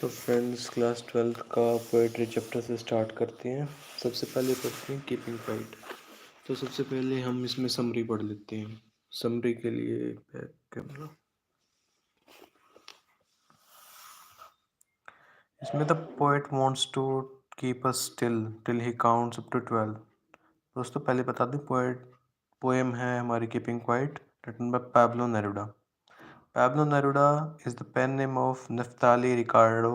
तो friends class 12th का poetry chapter से स्टार्ट करते हैं। सबसे पहले पढ़ते हैं कीपिंग क्वाइट। तो सबसे पहले हम इसमें समरी पढ़ लेते हैं। समरी के लिए बैक कैमरा। इसमें the poet wants to keep us still till he counts up to 12। दोस्तों पहले बता दें पोएम है हमारी keeping quiet, written by Pablo Neruda. Pablo Neruda is the pen name of Neftali Ricardo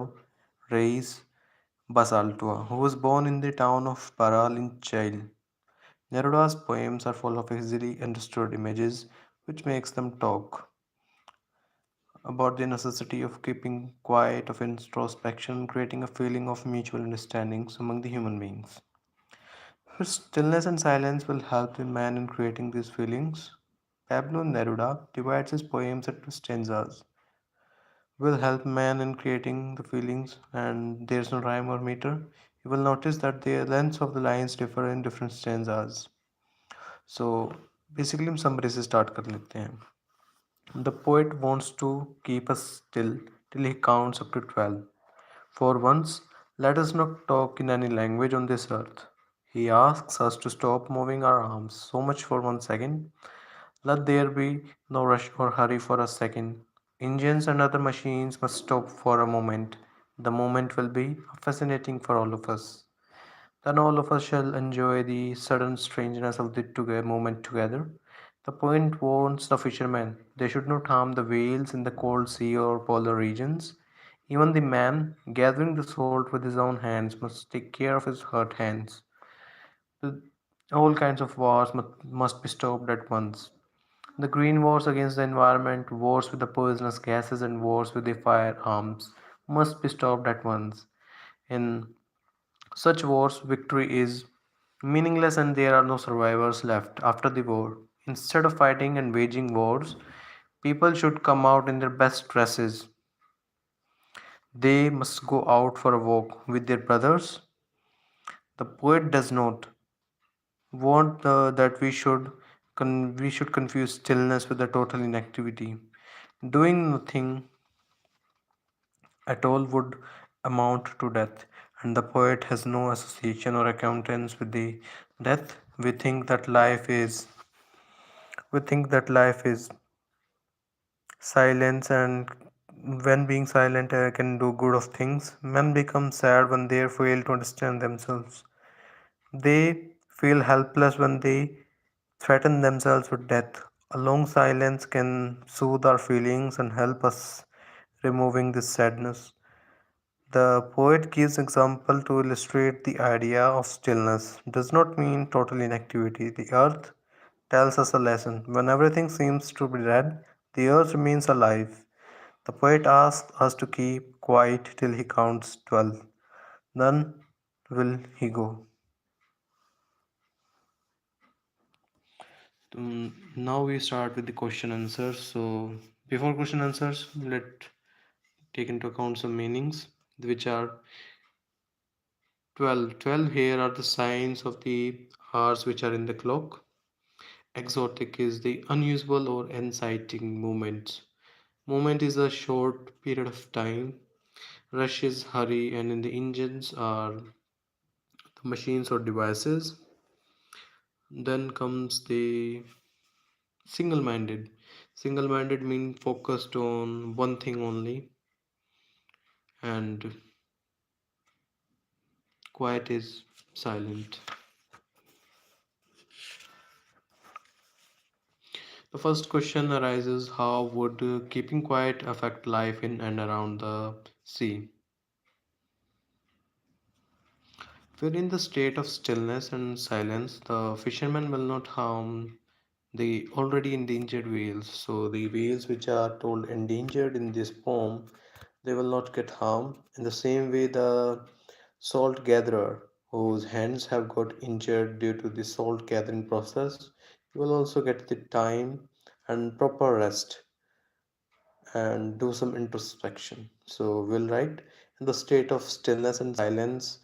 Reis Basaltua, who was born in the town of Paral in Chile. Neruda's poems are full of easily understood images, which makes them talk about the necessity of keeping quiet, of introspection, creating a feeling of mutual understandings among the human beings. Stillness and silence will help the man in creating these feelings. Pablo Neruda divides his poems into stanzas will help man in creating the feelings, and there's no rhyme or meter. You will notice that the lengths of the lines differ in different stanzas. So basically हम summary से start कर लेते हैं. The poet wants to keep us still till he counts up to 12. For once, let us not talk in any language on this earth. He asks us to stop moving our arms so much for 1 second. Let there be no rush or hurry for a second. Engines and other machines must stop for a moment. The moment will be fascinating for all of us. Then all of us shall enjoy the sudden strangeness of the moment together. The point warns the fishermen they should not harm the whales in the cold sea or polar regions. Even the man gathering the salt with his own hands must take care of his hurt hands. The- All kinds of wars must be stopped at once. The green wars against the environment, wars with the poisonous gases, and wars with the firearms must be stopped at once. In such wars, victory is meaningless and there are no survivors left after the war. Instead of fighting and waging wars, people should come out in their best dresses. They must go out for a walk with their brothers. The poet does not want that we should confuse stillness with a total inactivity. Doing nothing at all would amount to death, and the poet has no association or acquaintance with the death. We think that life is silence, and when being silent can do good of things. Men become sad when they fail to understand themselves. They feel helpless when they threaten themselves with death. A long silence can soothe our feelings and help us removing this sadness. The poet gives example to illustrate the idea of stillness does not mean total inactivity. The earth tells us a lesson. When everything seems to be dead, the earth remains alive. The poet asks us to keep quiet till he counts 12. Then will he go. Now we start with the question answers. So before question answers, let take into account some meanings, which are 12. 12 here are the signs of the hours which are in the clock. Exotic is the unusual or exciting movement. Moment is a short period of time. Rush is hurry, and in the engines are the machines or devices. Then comes the single-minded. Single-minded mean focused on one thing only, and quiet is silent. The first question arises: how would keeping quiet affect life in and around the sea? When in the state of stillness and silence, the fishermen will not harm the already endangered whales. So the whales which are told endangered in this poem, they will not get harmed. In the same way, the salt gatherer whose hands have got injured due to the salt gathering process, he will also get the time and proper rest and do some introspection. So we'll write in the state of stillness and silence,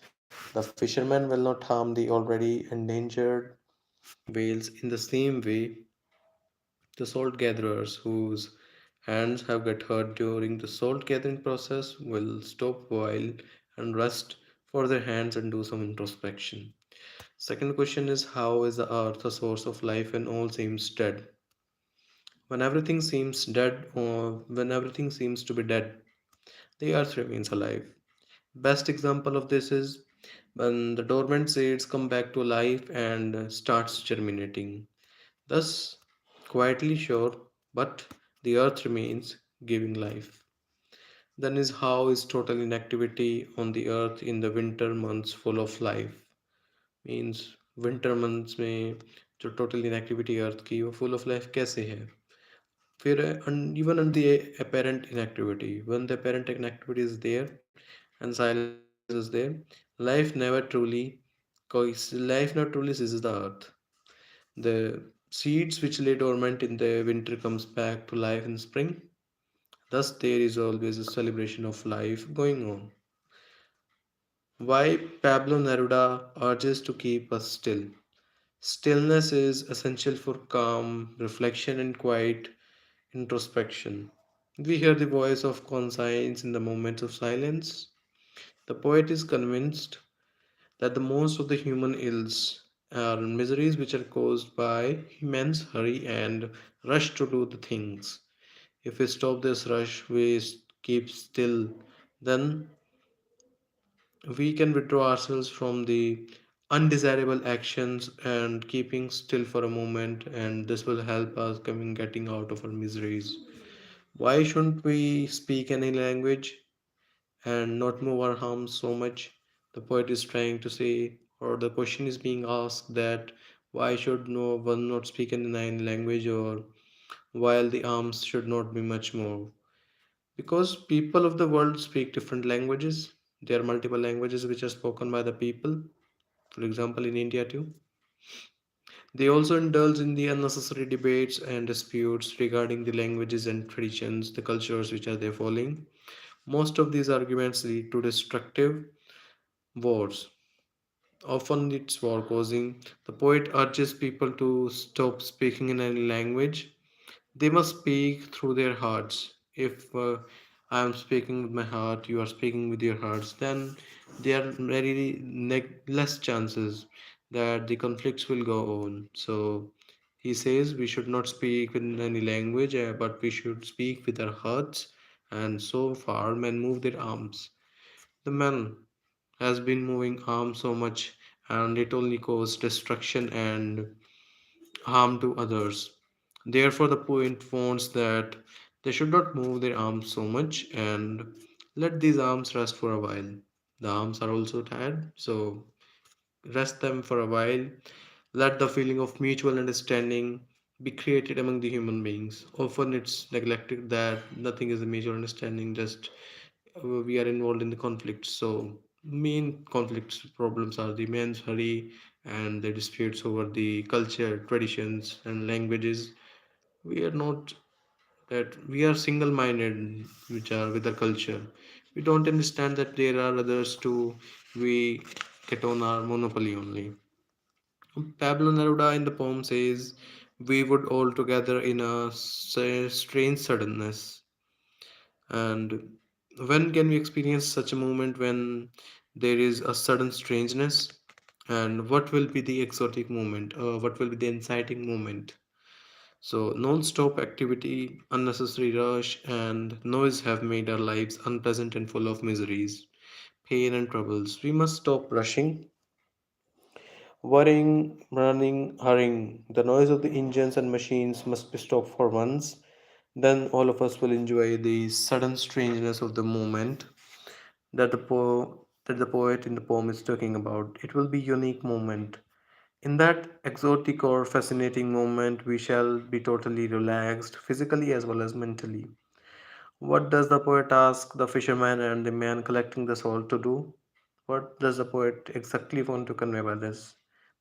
the fisherman will not harm the already endangered whales. In the same way, the salt gatherers whose Hands have got hurt during the salt gathering process will stop while and rest for their hands and do some introspection. Second question is, how is the earth a source of life when all seems dead? When everything seems dead or when everything seems to be dead, the earth remains alive. Best example of this is when the dormant seeds come back to life and starts germinating. Thus, quietly sure, but the earth remains giving life. Then is, how is total inactivity on the earth in the winter months full of life? Means winter months में जो total inactivity earth की वो full of life कैसे है? फिर even on the apparent inactivity, when the apparent inactivity is there and silence is there, life never truly life not truly seizes the earth. The seeds which lay dormant in the winter comes back to life in spring. Thus there is always a celebration of life going on. Why Pablo Neruda urges to keep us still. Stillness is essential for calm reflection and quiet introspection. We hear the voice of conscience in the moments of silence. The poet is convinced that the most of the human ills are miseries which are caused by immense hurry and rush to do the things. If we stop this rush, we keep still, then we can withdraw ourselves from the undesirable actions and keeping still for a moment, and this will help us coming getting out of our miseries. Why shouldn't we speak any language and not move our arms so much? The poet is trying to say, or the question is being asked, that why should no one not speak any language, or while the arms should not be much more? Because people of the world speak different languages. There are multiple languages which are spoken by the people, for example, in India too. They also indulge in the unnecessary debates and disputes regarding the languages and traditions, the cultures which are they following. Most of these arguments lead to destructive wars. Often it's war causing. The poet urges people to stop speaking in any language. They must speak through their hearts. If I am speaking with my heart, you are speaking with your hearts, then there are very less chances that the conflicts will go on. So he says we should not speak in any language, but we should speak with our hearts. And so far, men move their arms. The man has been moving arms so much, and it only causes destruction and harm to others. Therefore, the point warns that they should not move their arms so much and let these arms rest for a while. The arms are also tired, so rest them for a while. Let the feeling of mutual understanding be created among the human beings. Often it's neglected that nothing is a mutual understanding, just we are involved in the conflicts. So main conflicts problems are the men's hurry and the disputes over the culture, traditions, and languages. We are not that we are single-minded, which are with the culture. We don't understand that there are others too. We get on our monopoly only. Pablo Neruda in the poem says, "We would all together in a strange suddenness." And when can we experience such a moment when there is a sudden strangeness? And what will be the exotic moment? What will be the inciting moment? So, non stop activity, unnecessary rush, and noise have made our lives unpleasant and full of miseries, pain, and troubles. We must stop rushing, worrying, running, hurrying. The noise of the engines and machines must be stopped for once. Then all of us will enjoy the sudden strangeness of the moment that the poet in the poem is talking about. It will be unique moment. In that exotic or fascinating moment, we shall be totally relaxed, physically as well as mentally. What does the poet ask the fisherman and the man collecting the salt to do? What does the poet exactly want to convey by this?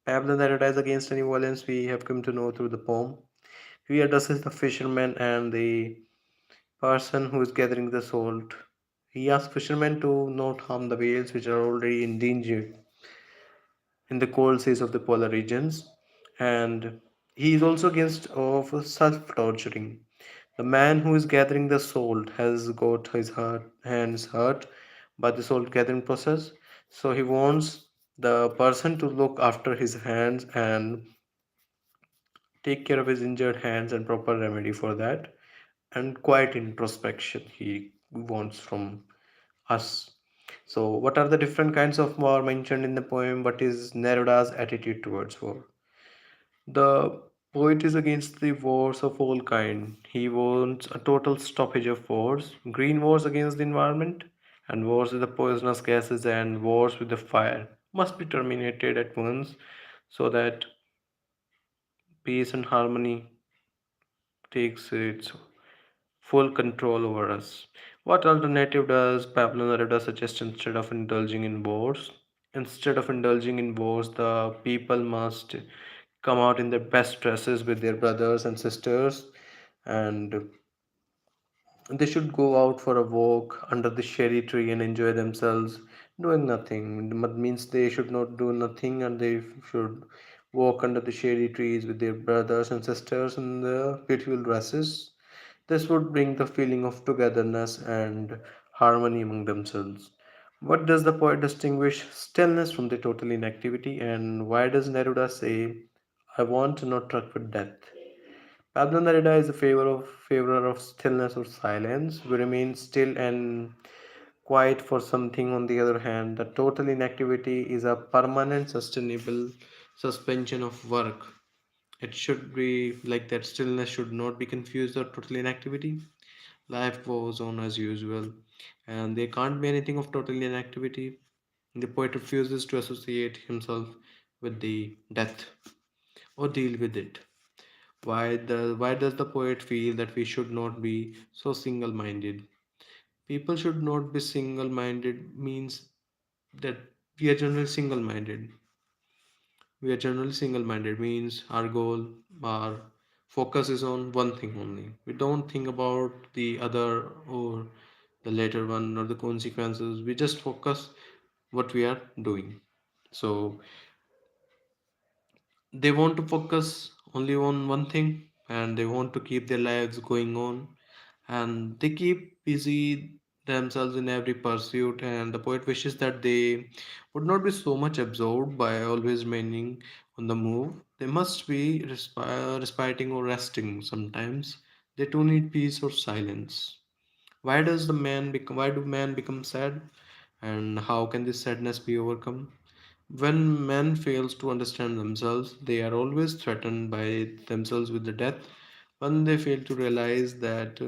Pablo Neruda is against any violence, we have come to know through the poem. He addresses the fisherman and the person who is gathering the salt. He asks fishermen to not harm the whales which are already endangered in the cold seas of the polar regions, and he is also against of self torturing. The man who is gathering the salt has got his hands hurt by the salt gathering process, so he wants the person to look after his hands and take care of his injured hands and proper remedy for that, and quiet introspection he wants from us. So, what are the different kinds of war mentioned in the poem? What is Neruda's attitude towards war? The poet is against the wars of all kind. He wants a total stoppage of wars, green wars against the environment, and wars with the poisonous gases and wars with the fire must be terminated at once so that peace and harmony takes its full control over us. What alternative does Pablo Neruda suggest instead of indulging in wars? Instead of indulging in wars, the people must come out in their best dresses with their brothers and sisters, and they should go out for a walk under the cherry tree and enjoy themselves doing nothing. That means they should not do nothing, and they should walk under the cherry trees with their brothers and sisters in the beautiful dresses. This would bring the feeling of togetherness and harmony among themselves. What does the poet distinguish stillness from the total inactivity, and why does Neruda say, I want to not truck with death? Pablo Neruda is a favorer of stillness or silence. We remain still and quiet for something. On the other hand, the total inactivity is a permanent, sustainable suspension of work. It should be like that. Stillness should not be confused with total inactivity. Life goes on as usual, and there can't be anything of total inactivity. The poet refuses to associate himself with the death or deal with it. Why does the poet feel that we should not be so single-minded? People should not be single-minded means that we are generally single-minded. We are generally single-minded means our goal, our focus is on one thing only. We don't think about the other or the later one or the consequences. We just focus what we are doing. So they want to focus only on one thing, and they want to keep their lives going on, and they keep busy themselves in every pursuit, and the poet wishes that they would not be so much absorbed by always remaining on the move. They must be respiring or resting sometimes. They too need peace or silence. Why do men become sad, and how can this sadness be overcome? When man fails to understand themselves, they are always threatened by themselves with the death. When they fail to realize that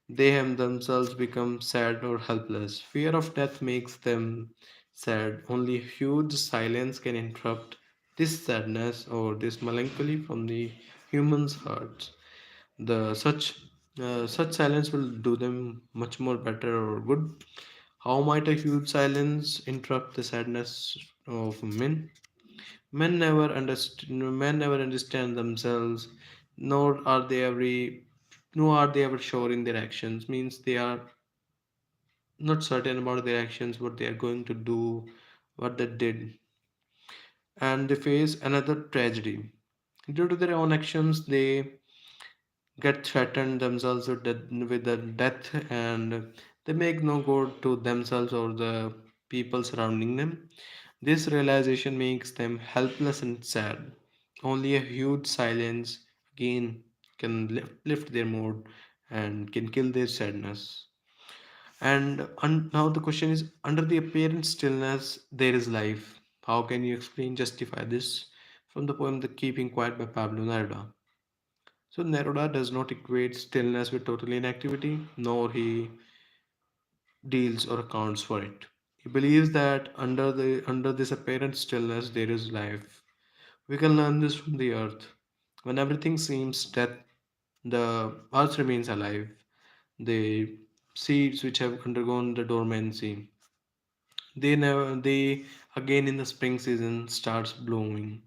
they have themselves become sad or helpless, fear of death makes them sad. Only huge silence can interrupt this sadness or this melancholy from the human's hearts. The such silence will do them much more better or good. How might a huge silence interrupt the sadness of men? Men never understand themselves, nor are they every nor are they ever sure in their actions. Means they are not certain about their actions, what they are going to do, what they did, and they face another tragedy. Due to their own actions, they get threatened themselves with the death, and they make no good to themselves or the people surrounding them. This realization makes them helpless and sad. Only a huge silence again can lift their mood and can kill their sadness. And now the question is, under the apparent stillness there is life. How can you explain, justify this? From the poem The Keeping Quiet by Pablo Neruda. So Neruda does not equate stillness with total inactivity, nor he deals or accounts for it. He believes that under this apparent stillness there is life. We can learn this from the earth. When everything seems dead, the earth remains alive. The seeds which have undergone the dormancy, they again in the spring season starts blooming.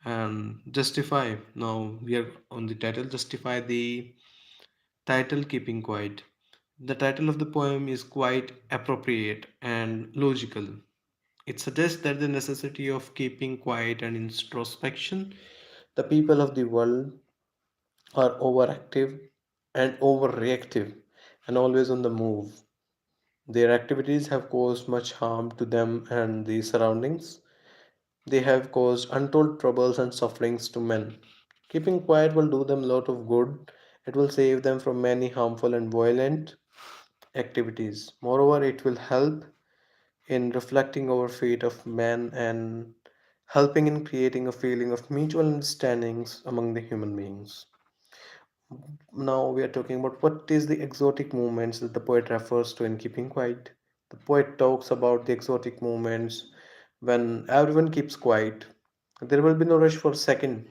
And justify, now we are on the title, justify the title Keeping Quiet. The title of the poem is quite appropriate and logical. It suggests that the necessity of keeping quiet and introspection. The people of the world are overactive, and overreactive and always on the move. Their activities have caused much harm to them and the surroundings. They have caused untold troubles and sufferings to men. Keeping quiet will do them a lot of good. It will save them from many harmful and violent activities. Moreover, it will help in reflecting our fate of man and helping in creating a feeling of mutual understandings among the human beings. Now we are talking about what is the exotic movements that the poet refers to in Keeping Quiet. The poet talks about the exotic movements when everyone keeps quiet. There will be no rush for a second,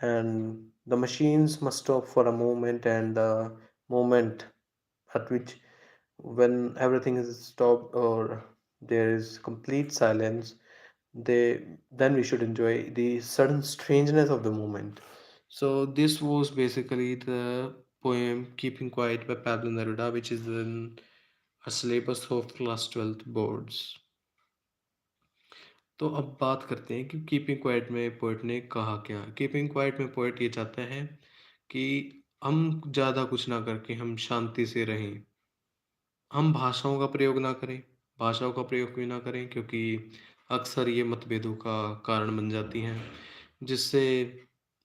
and the machines must stop for a moment, and the moment at which when everything is stopped or there is complete silence, they then we should enjoy the sudden strangeness of the moment. So this was basically the poem Keeping Quiet by Pablo Neruda, which is in a syllabus of class 12th boards. तो अब बात करते हैं कि keeping quiet में poet ने कहा क्या। कीपिंग क्वाइट में पोएट ये चाहता है कि हम ज़्यादा कुछ ना करके हम शांति से रहें। हम भाषाओं का प्रयोग ना करें। भाषाओं का प्रयोग क्यों ना करें? क्योंकि अक्सर ये मतभेदों का कारण बन जाती हैं, जिससे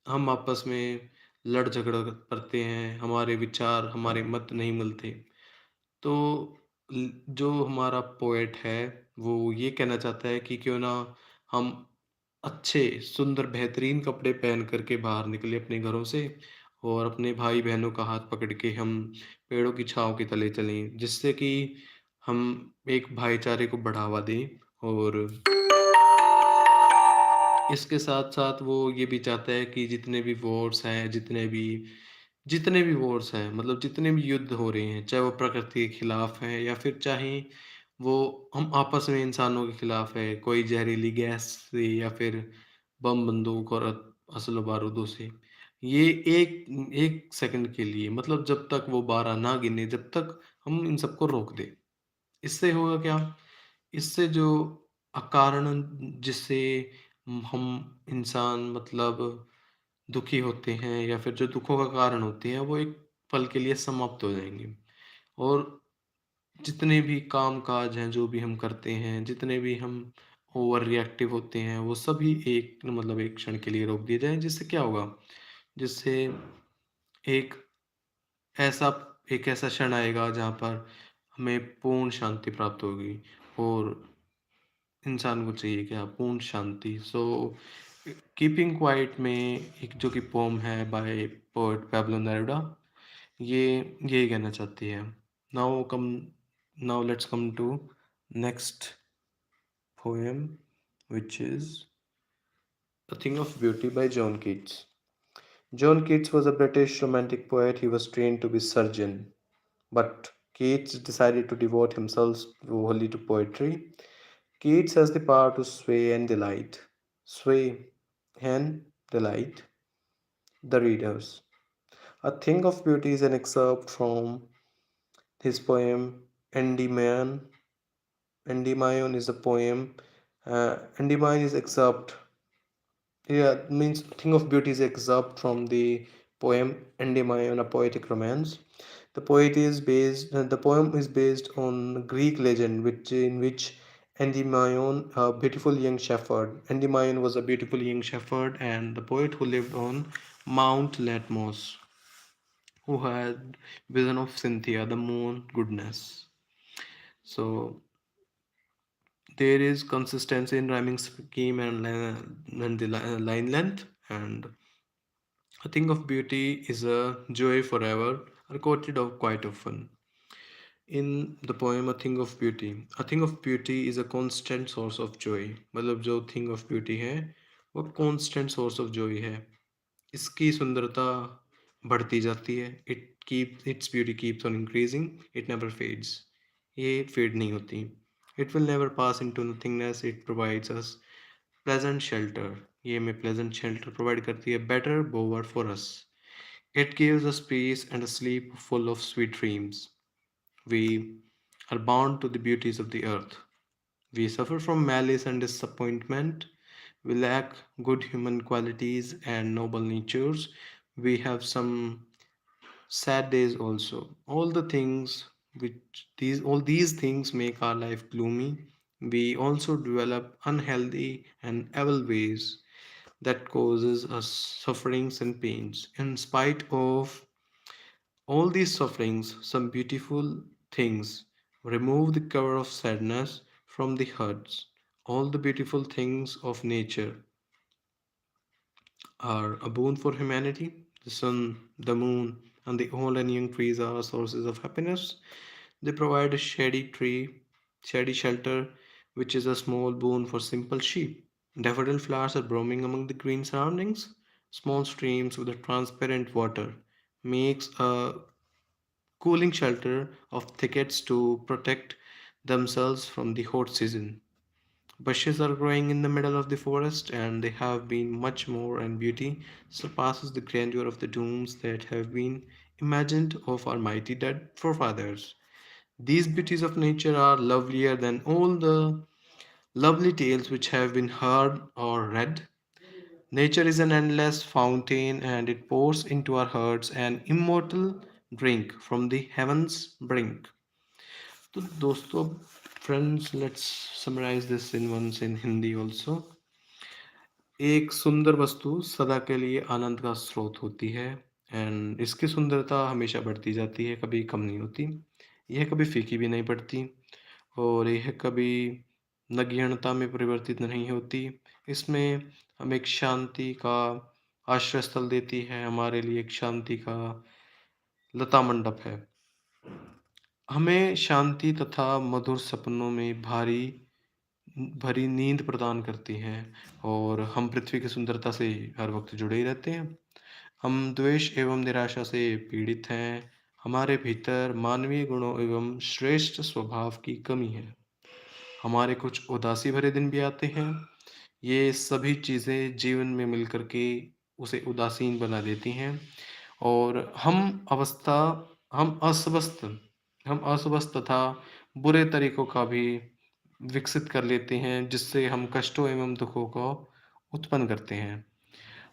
हम आपस में लड़ झगड़ करते हैं, हमारे विचार, हमारे मत नहीं मिलते। तो जो हमारा पोएट है, वो ये कहना चाहता है कि क्यों ना हम अच्छे, सुंदर, बेहतरीन कपड़े पहन कर के बाहर निकले अपने घरों से और अपने भाई-बहनों का हाथ पकड़ के हम पेड़ों की छाँव के तले चलें, जिससे कि हम एक भाईचारे को बढ़ावा दें और इसके साथ-साथ वो ये भी चाहता है कि जितने भी वॉर्स हैं, मतलब जितने भी युद्ध हो रहे हैं, चाहे वो प्रकृति के खिलाफ हैं या फिर चाहे वो हम आपस में इंसानों के खिलाफ है, कोई ज़हरीली गैस से या फिर बम, बंदूक और असलो-बारूदों से। ये एक 1 सेकंड के लिए, मतलब जब तक वो 12 ना गिने, जब तक हम इन सबको रोक दें। इससे होगा क्या? इससे जो अकारण जिससे हम इंसान मतलब दुखी होते हैं या फिर जो दुखों का कारण होते हैं, वो एक पल के लिए समाप्त हो जाएँगे। और जितने भी काम-काज हैं, जो भी हम करते हैं, जितने भी हम ओवर रिएक्टिव होते हैं, वो सभी एक मतलब एक क्षण के लिए रोक दिए जाएँ, जिससे क्या होगा? जिससे एक ऐसा एक ऐसा क्षण आएगा जहाँ पर हमें पूर्ण शांति प्राप्त होगी और इंसान को चाहिए क्या? पूर्ण शांति। सो कीपिंग क्वाइट में एक जो कि पोएम है बाय पोएट पैब्लो नेरुडा, ये यही कहना चाहती है। Now come now let's come to next poem, which is A Thing of Beauty by John Keats. John Keats was a British romantic poet. He was trained to be surgeon, but Keats decided to devote himself wholly to poetry. Keats has the power to sway and delight the readers. A Thing of Beauty is an excerpt from his poem Endymion. Endymion is a poem. Endymion is excerpt. Yeah, means Thing of Beauty is excerpt from the poem Endymion, a poetic romance. The poem is based on Greek legend, which Endymion, a beautiful young shepherd. Endymion was a beautiful young shepherd, and the poet who lived on Mount Latmos, who had vision of Cynthia, the moon goddess. So there is consistency in rhyming scheme and the line length, and a thing of beauty is a joy forever, are quoted of quite often. In the poem A Thing of Beauty, a thing of beauty is a constant source of joy. मतलब जो thing of beauty है वो constant source of joy है. इसकी सुंदरता बढ़ती जाती है. Its beauty keeps on increasing. It never fades. ये fade नहीं होती. It will never pass into nothingness. It provides us pleasant shelter. ये हमें pleasant shelter provide करती है. Better bower for us. It gives us peace and a sleep full of sweet dreams. We are bound to the beauties of the earth. We suffer from malice and disappointment. We lack good human qualities and noble natures. We have some sad days also. All the things which all these things make our life gloomy. We also develop unhealthy and evil ways that causes us sufferings and pains. In spite of all these sufferings, some beautiful things remove the cover of sadness from the hearts. All the beautiful things of nature are a boon for humanity. The sun, the moon, and the old and young trees are sources of happiness. They provide a shady shelter, which is a small boon for simple sheep. Daffodil flowers are blooming among the green surroundings. Small streams with a transparent water makes a cooling shelter of thickets to protect themselves from the hot season. Bushes are growing in the middle of the forest, and they have been much more, and beauty surpasses the grandeur of the domes that have been imagined of our mighty dead forefathers. These beauties of nature are lovelier than all the lovely tales which have been heard or read. Nature is an endless fountain, and it pours into our hearts an immortal drink from the heavens brink. तो दोस्तों, friends, let's summarize this in once in Hindi also. एक सुंदर वस्तु सदा के लिए आनंद का स्रोत होती है, एंड इसकी सुंदरता हमेशा बढ़ती जाती है, कभी कम नहीं होती। यह कभी फीकी भी नहीं पड़ती, और यह कभी नगण्यता में परिवर्तित नहीं होती। इसमें हमें एक शांति का आश्रय स्थल देती है, हमारे लिए एक शांति का लता मंडप है। हमें शांति तथा मधुर सपनों में भरी नींद प्रदान करती हैं, और हम पृथ्वी की सुंदरता से हर वक्त जुड़े ही रहते हैं। हम द्वेष एवं निराशा से पीड़ित हैं। हमारे भीतर मानवीय गुणों एवं श्रेष्ठ स्वभाव की कमी है। हमारे कुछ उदासी भरे दिन भी आते हैं। ये सभी चीज़ें जीवन में मिलकर के उसे उदासीन बना देती हैं, और हम अस्वस्थ हम अस्वस्थ तथा बुरे तरीकों का भी विकसित कर लेते हैं, जिससे हम कष्टों एवं दुखों को उत्पन्न करते हैं।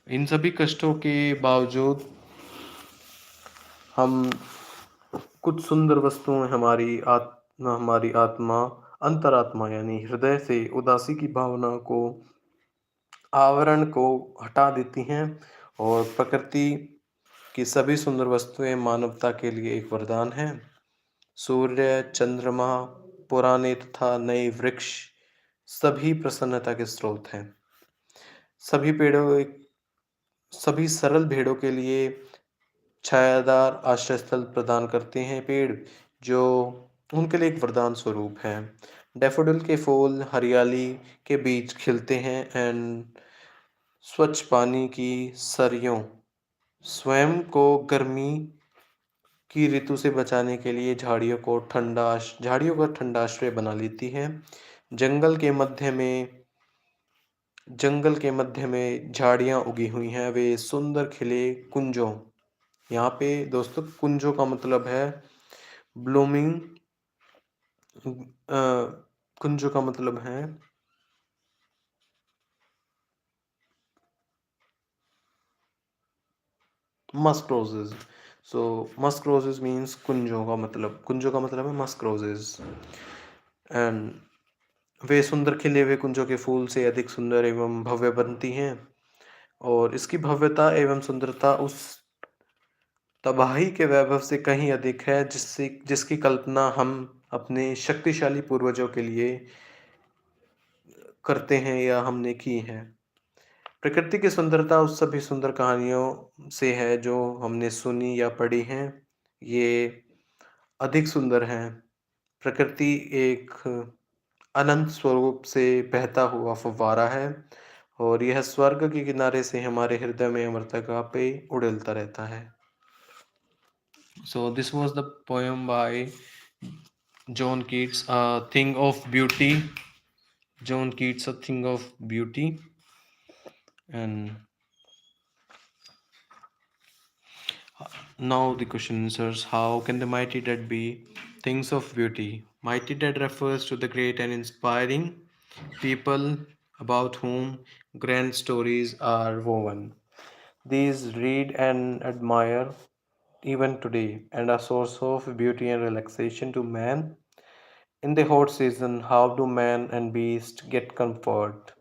इन सभी कष्टों के बावजूद हम कुछ सुंदर वस्तुएं हमारी आत्मा, अंतरात्मा यानी हृदय से उदासी की भावना को आवरण को हटा देती हैं, और प्रकृति की सभी सुंदर वस्तुएं मानवता के लिए एक वरदान है। सूर्य, चंद्रमा, पुराने तथा नए वृक्ष सभी प्रसन्नता के स्रोत हैं। सभी पेड़ों सभी सरल भेड़ों के लिए छायादार आश्रय स्थल प्रदान करते हैं पेड़, जो उनके लिए एक वरदान स्वरूप है। डैफोडिल के फूल हरियाली के बीच खिलते हैं, एंड स्वच्छ पानी की सरियों स्वयं को गर्मी की ऋतु से बचाने के लिए झाड़ियों का ठंडा आश्रय बना लेती हैं। जंगल के मध्य में जंगल के मध्य में झाड़ियां उगी हुई हैं, वे सुंदर खिले कुंजों। यहाँ पे दोस्तों, कुंजों का मतलब है ब्लूमिंग। कुंजों का मतलब है मस्क रोजेज। सो मस्क रोजेज मीन्स कुंजों का मतलब है मस्क रोजेज। एंड वे सुंदर खिले हुए कुंजों के फूल से अधिक सुंदर एवं भव्य बनती हैं, और इसकी भव्यता एवं सुंदरता उस तबाही के वैभव से कहीं अधिक है, जिसकी कल्पना हम अपने शक्तिशाली पूर्वजों के लिए करते हैं या हमने की है। प्रकृति की सुंदरता उस सभी सुंदर कहानियों से है जो हमने सुनी या पढ़ी हैं। ये अधिक सुंदर हैं। प्रकृति एक अनंत स्वरूप से बहता हुआ फव्वारा है, और यह स्वर्ग के किनारे से हमारे हृदय में अमरता पे उड़ेलता रहता है। So this was the poem by John Keats, A Thing of Beauty. John Keats, A Thing of Beauty. And now the question answers: how can the mighty dead be things of beauty? Mighty dead refers to the great and inspiring people about whom grand stories are woven. These read and admire even today and a source of beauty and relaxation to man. In the hot season, how do man and beast get comfort?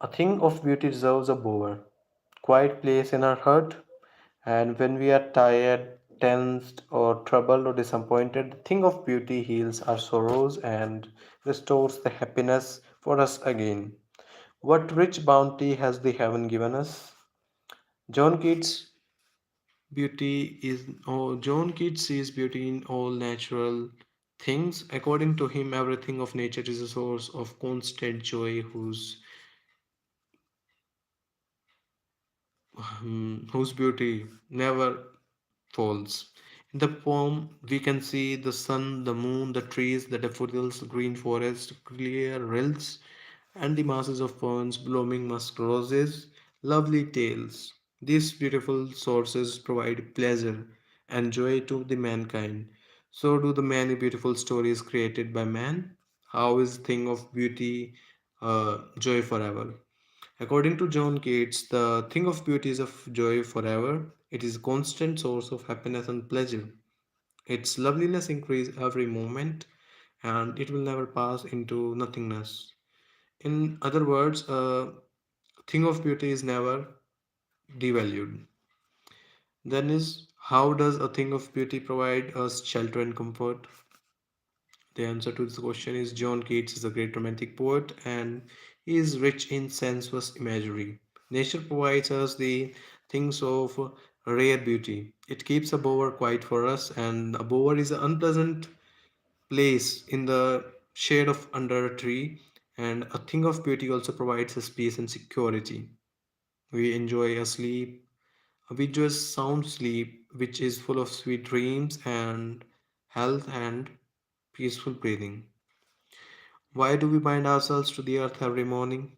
A thing of beauty deserves a bower, quiet place in our heart, and when we are tired, tensed, or troubled or disappointed, the thing of beauty heals our sorrows and restores the happiness for us again. What rich bounty has the heaven given us? John Keats John Keats sees beauty in all natural things. According to him, everything of nature is a source of constant joy whose beauty never falls. In the poem, we can see the sun, the moon, the trees, the daffodils, green forest, clear rills, and the masses of ferns, blooming musk roses, lovely tales. These beautiful sources provide pleasure and joy to the mankind. So do the many beautiful stories created by man. How is thing of beauty joy forever? According to John Keats, the thing of beauty is of joy forever. It is a constant source of happiness and pleasure. Its loveliness increases every moment and it will never pass into nothingness. In other words, a thing of beauty is never devalued. Then is how does a thing of beauty provide us shelter and comfort? The answer to this question is John Keats is a great romantic poet and he is rich in sensuous imagery. Nature provides us the things of rare beauty. It keeps a bower quiet for us, and a bower is an unpleasant place in the shade of under a tree. And a thing of beauty also provides us peace and security. We enjoy a sleep, we enjoy sound sleep, which is full of sweet dreams and health and peaceful breathing. Why do we bind ourselves to the earth every morning?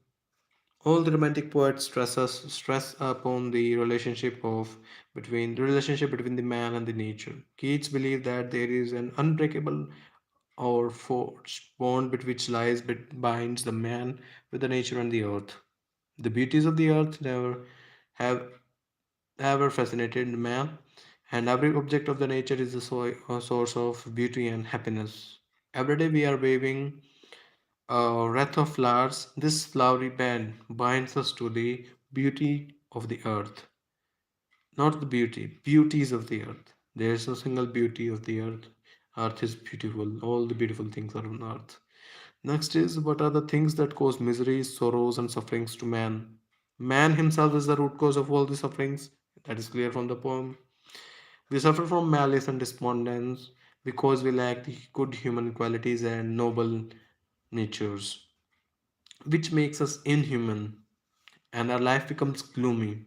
All the romantic poets stress upon the relationship between the man and the nature. Keats believed that there is an unbreakable or forged bond which binds the man with the nature and the earth. The beauties of the earth never have ever fascinated man, and every object of the nature is a source of beauty and happiness. Every day we are waving a wreath of flowers. This flowery band binds us to the beauty of the earth, not the beauties of the earth. There is no single beauty of the earth. Earth is beautiful. All the beautiful things are on earth. Next is what are the things that cause misery, sorrows, and sufferings to man? Man himself is the root cause of all the sufferings. That is clear from the poem. We suffer from malice and despondence because we lack the good human qualities and noble natures, which makes us inhuman and our life becomes gloomy.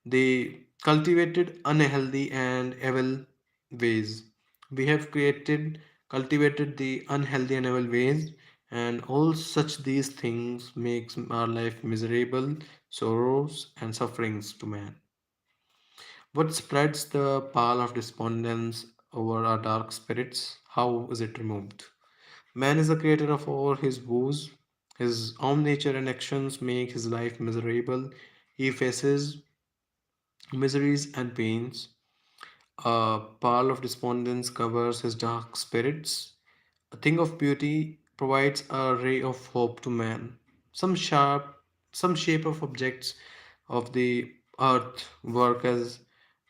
They cultivated unhealthy and evil ways. We have cultivated the unhealthy and evil ways, and all such these things makes our life miserable, sorrows and sufferings to man. What spreads the pall of despondence over our dark spirits? How is it removed? Man is the creator of all his woes. His own nature and actions make his life miserable. He faces miseries and pains. A pall of despondence covers his dark spirits. A thing of beauty provides a ray of hope to man. Some sharp, some shape of objects of the earth work as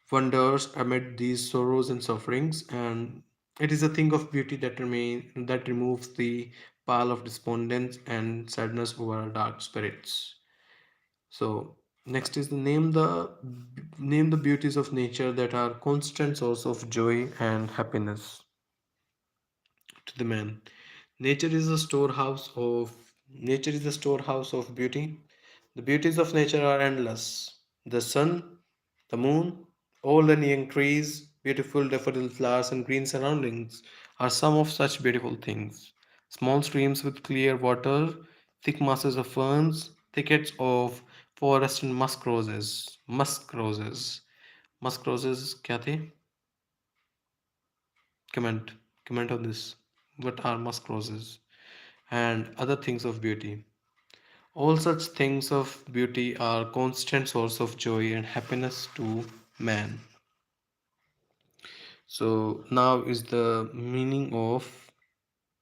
wonders amid these sorrows and sufferings, and it is a thing of beauty that removes the pall of despondence and sadness over our dark spirits. So next is the name the beauties of nature that are constant source of joy and happiness to the man. Nature is a storehouse of Nature is a storehouse of beauty. The beauties of nature are endless. The sun, the moon, old and young trees, beautiful daffodil flowers, and green surroundings are some of such beautiful things. Small streams with clear water, thick masses of ferns, thickets of forest and musk roses. Musk roses क्या थे? Comment. Comment on this. What are musk roses? And other things of beauty. All such things of beauty are constant source of joy and happiness to man. So now is the meaning of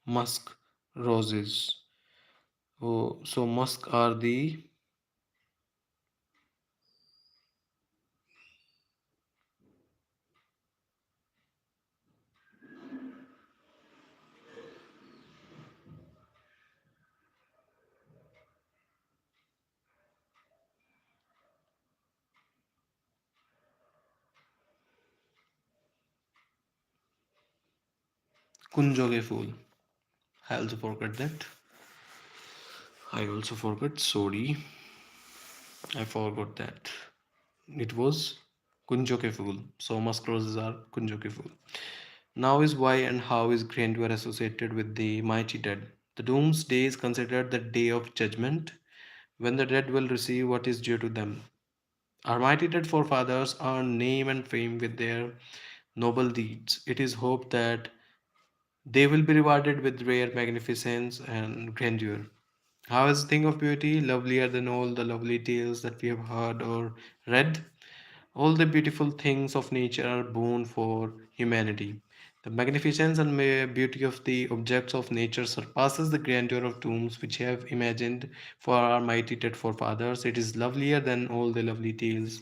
musk roses. Oh, so musk are the kunjoge fool. I also forgot that. I also forgot. Sorry, I forgot that. It was kunjoge fool. So musk roses are kunjoge fool. Now is why and how is grandeur associated with the mighty dead. The doomsday is considered the day of judgment, when the dead will receive what is due to them. Our mighty dead forefathers earned name and fame with their noble deeds. It is hoped that they will be rewarded with rare magnificence and grandeur. How is the thing of beauty lovelier than all the lovely tales that we have heard or read? All the beautiful things of nature are boon for humanity. The magnificence and beauty of the objects of nature surpasses the grandeur of tombs which have imagined for our mighty dead forefathers. It is lovelier than all the lovely tales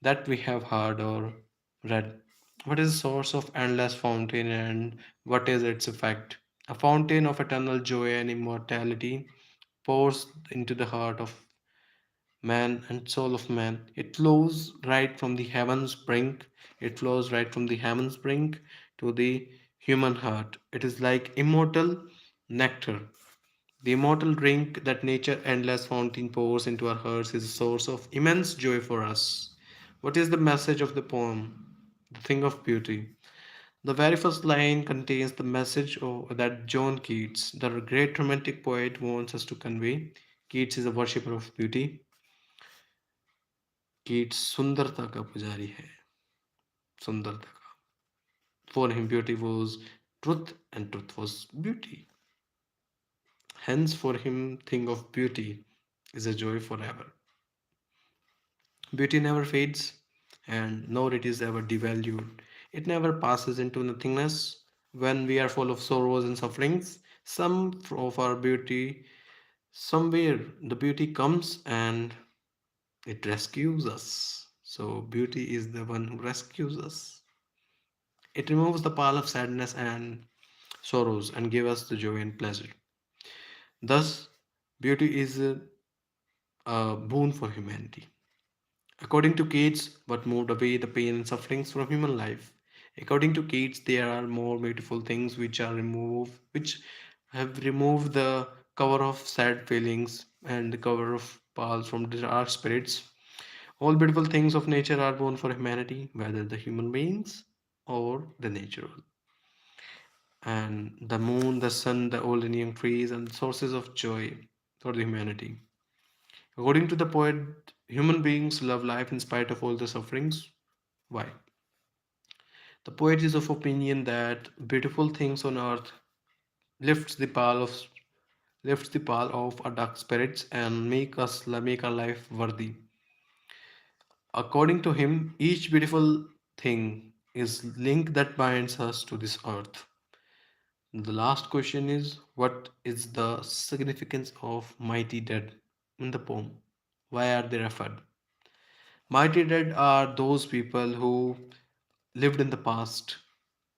that we have heard or read. What is the source of endless fountain and what is its effect? A fountain of eternal joy and immortality pours into the heart of man and soul of man. It flows right from the heaven's brink. It flows right from the heaven's brink to the human heart. It is like immortal nectar. The immortal drink that nature endless fountain pours into our hearts is a source of immense joy for us. What is the message of the poem? The thing of beauty. The very first line contains the message that John Keats, the great romantic poet, wants us to convey. Keats is a worshipper of beauty. Keats सुंदरता का पुजारी है सुंदरता का For him beauty was truth and truth was beauty. Hence for him thing of beauty is a joy forever. Beauty never fades and nor it is ever devalued. It never passes into nothingness. When we are full of sorrows and sufferings, some of our beauty, somewhere the beauty comes and it rescues us. So beauty is the one who rescues us. It removes the pall of sadness and sorrows and gives us the joy and pleasure. Thus, beauty is a boon for humanity. According to Keats, what moved away the pain and sufferings from human life? According to Keats, there are more beautiful things which have removed the cover of sad feelings and the cover of palls from the dark spirits. All beautiful things of nature are born for humanity, whether the human beings or the natural. And the moon, the sun, the old and young trees, and sources of joy for the humanity. According to the poet, human beings love life in spite of all the sufferings. Why? The poet is of opinion that beautiful things on earth lifts the pall of lifts the pall of our dark spirits and make our life worthy. According to him, each beautiful thing is link that binds us to this earth. The last question is what is the significance of mighty dead in the poem? Why are they referred? Mighty dead are those people who lived in the past.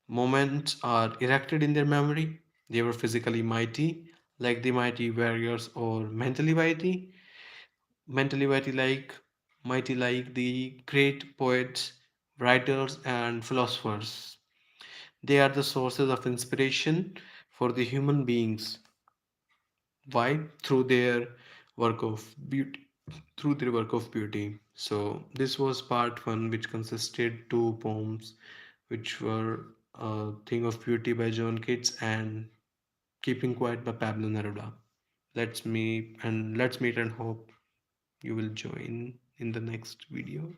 Moments are erected in their memory. They were physically mighty, like the mighty warriors, or mighty like the great poets, writers, and philosophers. They are the sources of inspiration for the human beings. Why? Through their work of beauty. Through their work of beauty. So this was part one, which consisted two poems, which were Thing of Beauty by John Keats and Keeping Quiet by Pablo Neruda. Let's meet and hope you will join in the next video.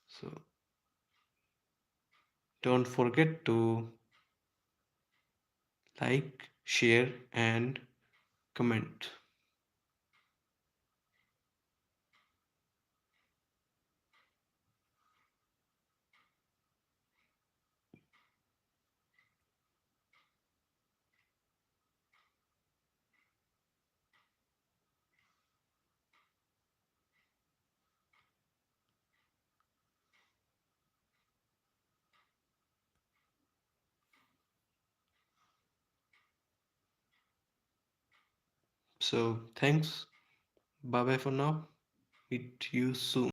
So don't forget to like, share, and comment. So thanks. Bye bye for now. Meet you soon.